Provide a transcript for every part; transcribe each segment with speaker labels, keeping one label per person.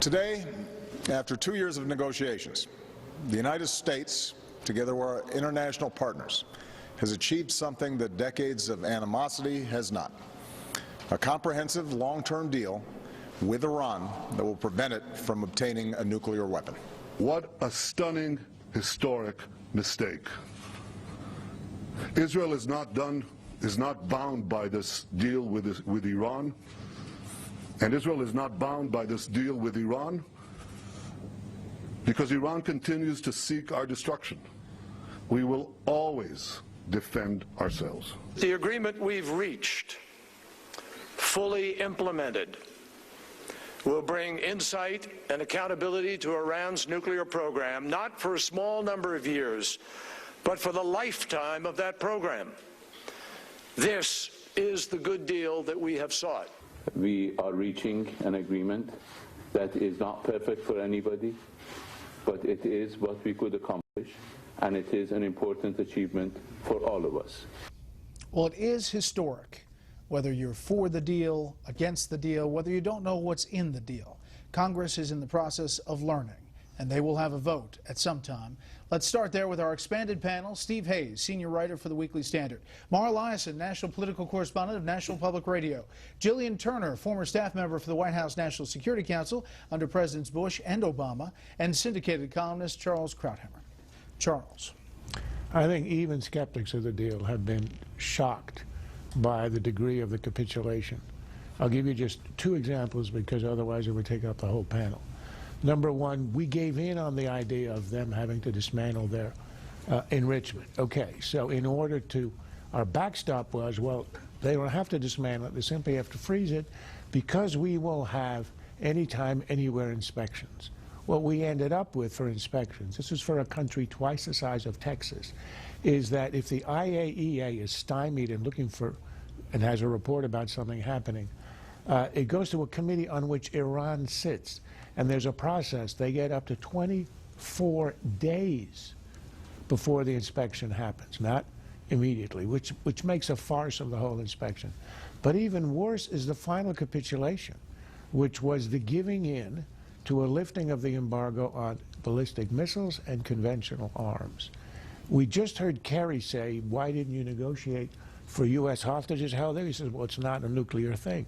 Speaker 1: Today, after 2 years of negotiations, the United States, together with our international partners, has achieved something that decades of animosity has not: a comprehensive long-term deal with Iran that will prevent it from obtaining a nuclear weapon.
Speaker 2: What a stunning, historic mistake. Israel is not bound by this deal with Iran, and Israel is not bound by this deal with Iran because Iran continues to seek our destruction. We will always defend ourselves.
Speaker 3: The agreement we've reached, fully implemented, will bring insight and accountability to Iran's nuclear program, not for a small number of years, but for the lifetime of that program. This is the good deal that we have sought.
Speaker 4: We are reaching an agreement that is not perfect for anybody, but it is what we could accomplish, and it is an important achievement for all of us.
Speaker 5: Well, it is historic. Whether you're for the deal, against the deal, whether you don't know what's in the deal, Congress is in the process of learning, and they will have a vote at some time. Let's start there with our expanded panel. Steve Hayes, senior writer for the Weekly Standard; Mara Liasson, national political correspondent of National Public Radio; Gillian Turner, former staff member for the White House National Security Council under Presidents Bush and Obama; and syndicated columnist Charles Krauthammer. Charles.
Speaker 6: I think even skeptics of the deal have been shocked by the degree of the capitulation. I'll give you just two examples because otherwise it would take up the whole panel. Number one, we gave in on the idea of them having to dismantle their enrichment. Okay, so in order to, our backstop was, well, they don't have to dismantle it, they simply have to freeze it because we will have anytime, anywhere inspections. What we ended up with for inspections, this is for a country twice the size of Texas, is that if the IAEA is stymied and looking for, and has a report about something happening, it goes to a committee on which Iran sits, and there's a process. They get up to 24 days before the inspection happens, not immediately, which makes a farce of the whole inspection. But even worse is the final capitulation, which was the giving in to a lifting of the embargo on ballistic missiles and conventional arms. We just heard Kerry say, why didn't you negotiate for U.S. hostages held there? He says, well, it's not a nuclear thing.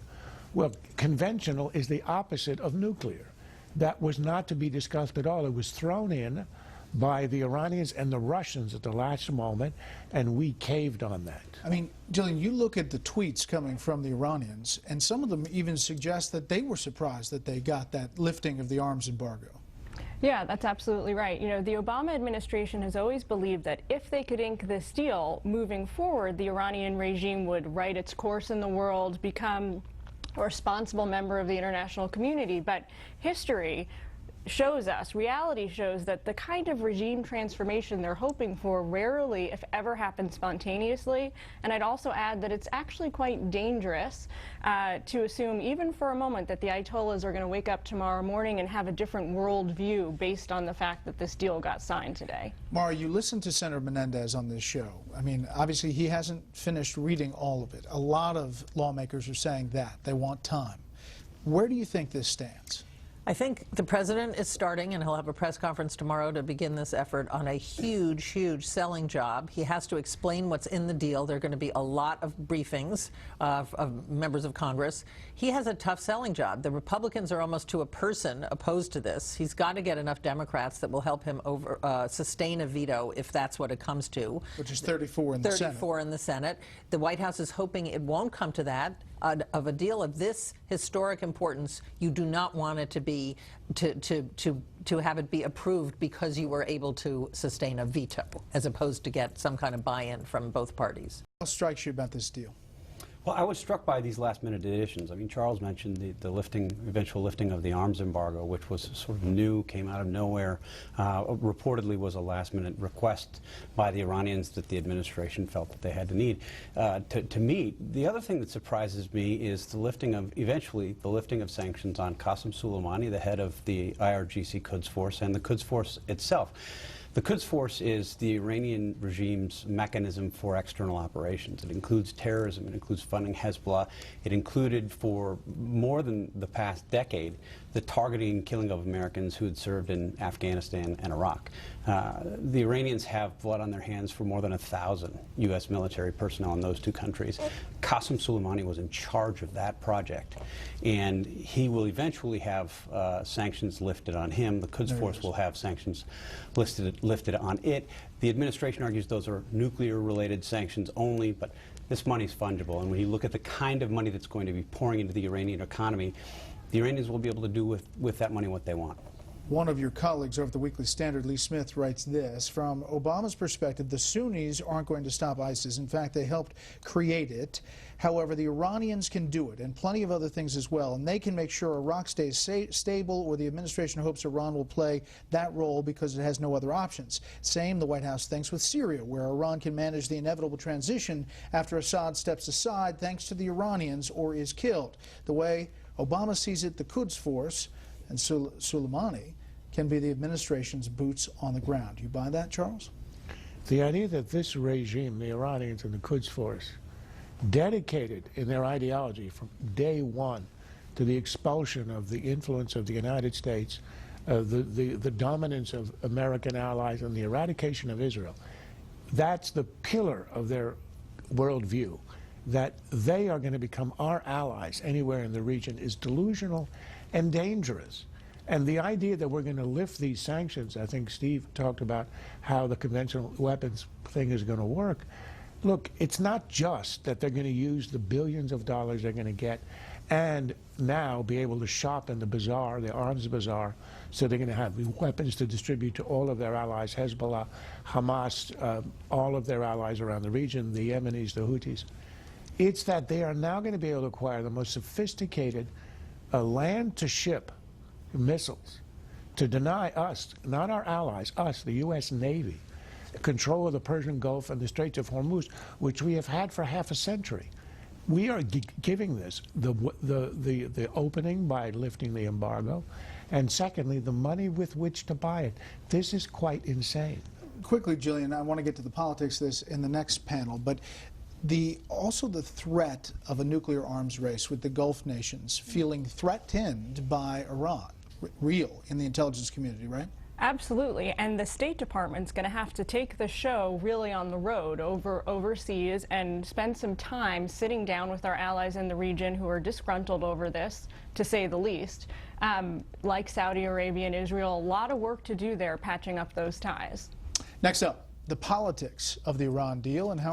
Speaker 6: Well, conventional is the opposite of nuclear. That was not to be discussed at all. It was thrown in by the Iranians and the Russians at the last moment, and we caved on that.
Speaker 5: I mean, Gillian, you look at the tweets coming from the Iranians, and some of them even suggest that they were surprised that they got that lifting of the arms embargo.
Speaker 7: Yeah, that's absolutely right. You know, the Obama administration has always believed that if they could ink this deal, moving forward, the Iranian regime would right its course in the world, become a responsible member of the international community. But history shows us, reality shows, that the kind of regime transformation they're hoping for rarely, if ever, happens spontaneously. And I'd also add that it's actually quite dangerous to assume, even for a moment, that the Ayatollahs are going to wake up tomorrow morning and have a different worldview based on the fact that this deal got signed today.
Speaker 5: Mara, you listened to Senator Menendez on this show. I mean, obviously he hasn't finished reading all of it. A lot of lawmakers are saying that. They want time. Where do you think this stands?
Speaker 8: I think the president is starting, and he'll have a press conference tomorrow to begin this effort on a huge, huge selling job. He has to explain what's in the deal. There are going to be a lot of briefings of members of Congress. He has a tough selling job. The Republicans are almost to a person opposed to this. He's got to get enough Democrats that will help him sustain a veto if that's what it comes to.
Speaker 5: Which is 34 in the Senate.
Speaker 8: 34 in the Senate. The White House is hoping it won't come to that. Of a deal of this historic importance, you do not want it to be to have it be approved because you were able to sustain a veto, as opposed to get some kind of buy-in from both parties.
Speaker 5: What strikes you about this deal?
Speaker 9: Well, I was struck by these last-minute additions. I mean, Charles mentioned the eventual lifting of the arms embargo, which was sort of new, came out of nowhere, reportedly was a last-minute request by the Iranians that the administration felt that they had to need to meet. The other thing that surprises me is the lifting of, eventually, the lifting of sanctions on Qasem Soleimani, the head of the IRGC Quds Force, and the Quds Force itself. The Quds Force is the Iranian regime's mechanism for external operations. It includes terrorism, it includes funding Hezbollah. It included, for more than the past decade, the targeting and killing of Americans who had served in Afghanistan and Iraq. The Iranians have blood on their hands for more than 1,000 U.S. military personnel in those two countries. Qasem Soleimani was in charge of that project, and he will eventually have sanctions lifted on him. The Quds Force will have sanctions lifted on it. The administration argues those are nuclear-related sanctions only, but this money is fungible, and when you look at the kind of money that's going to be pouring into the Iranian economy, the Iranians will be able to do with that money what they want.
Speaker 5: One of your colleagues over at the Weekly Standard, Lee Smith, writes this: from Obama's perspective, the Sunnis aren't going to stop ISIS. In fact, they helped create it. However, the Iranians can do it, and plenty of other things as well, and they can make sure Iraq stays stable, or the administration hopes Iran will play that role because it has no other options. Same, the White House thinks, with Syria, where Iran can manage the inevitable transition after Assad steps aside thanks to the Iranians or is killed. The way Obama sees it, the Quds Force and Soleimani can be the administration's boots on the ground. You buy that, Charles?
Speaker 6: The idea that this regime, the Iranians and the Quds Force, dedicated in their ideology from day one to the expulsion of the influence of the United States, the dominance of American allies, and the eradication of Israel, that's the pillar of their worldview. That they are going to become our allies anywhere in the region is delusional and dangerous. And the idea that we're going to lift these sanctions, I think Steve talked about how the conventional weapons thing is going to work. Look, it's not just that they're going to use the billions of dollars they're going to get and now be able to shop in the bazaar, the arms bazaar, so they're going to have weapons to distribute to all of their allies, Hezbollah, Hamas, all of their allies around the region, the Yemenis, the Houthis. It's that they are now going to be able to acquire the most sophisticated land-to-ship missiles to deny us, not our allies, us, the U.S. Navy, control of the Persian Gulf and the Straits of Hormuz, which we have had for half a century. We are giving this the opening by lifting the embargo, and secondly, the money with which to buy it. This is quite insane. Quickly,
Speaker 5: Gillian, I want to get to the politics of this in the next panel, but also the threat of a nuclear arms race with the Gulf nations feeling threatened by Iran, real in the intelligence community, right?
Speaker 7: Absolutely, and the State Department's going to have to take the show really on the road overseas and spend some time sitting down with our allies in the region who are disgruntled over this, to say the least. Like Saudi Arabia and Israel, a lot of work to do there patching up those ties.
Speaker 5: Next up, the politics of the Iran deal and how